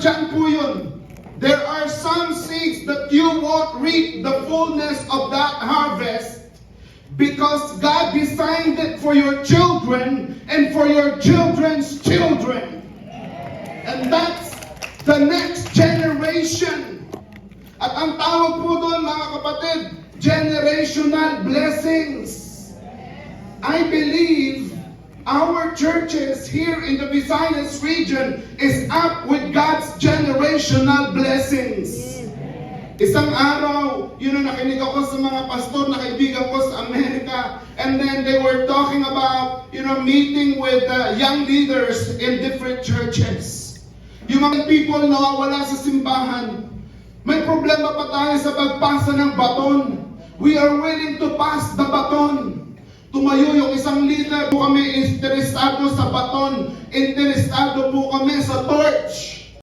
nandyan po yun. There are some seeds that you won't reap the fullness of that harvest because God designed it for your children and for your children's children. And that's the next generation. At ang tawag po doon, mga kapatid, generational blessings. I believe our churches here in the Visayas region is up with God's generational blessings. Isang araw, nakinig ako sa mga pastor na kaibigan ko sa Amerika, and then they were talking about, meeting with young leaders in different churches. Yung mga people na nawawala sa simbahan, may problema pa tayo sa pagpasa ng baton. We are willing to pass the baton. Tumayo yung isang leader po kami, interesado sa baton, interesado po kami sa torch.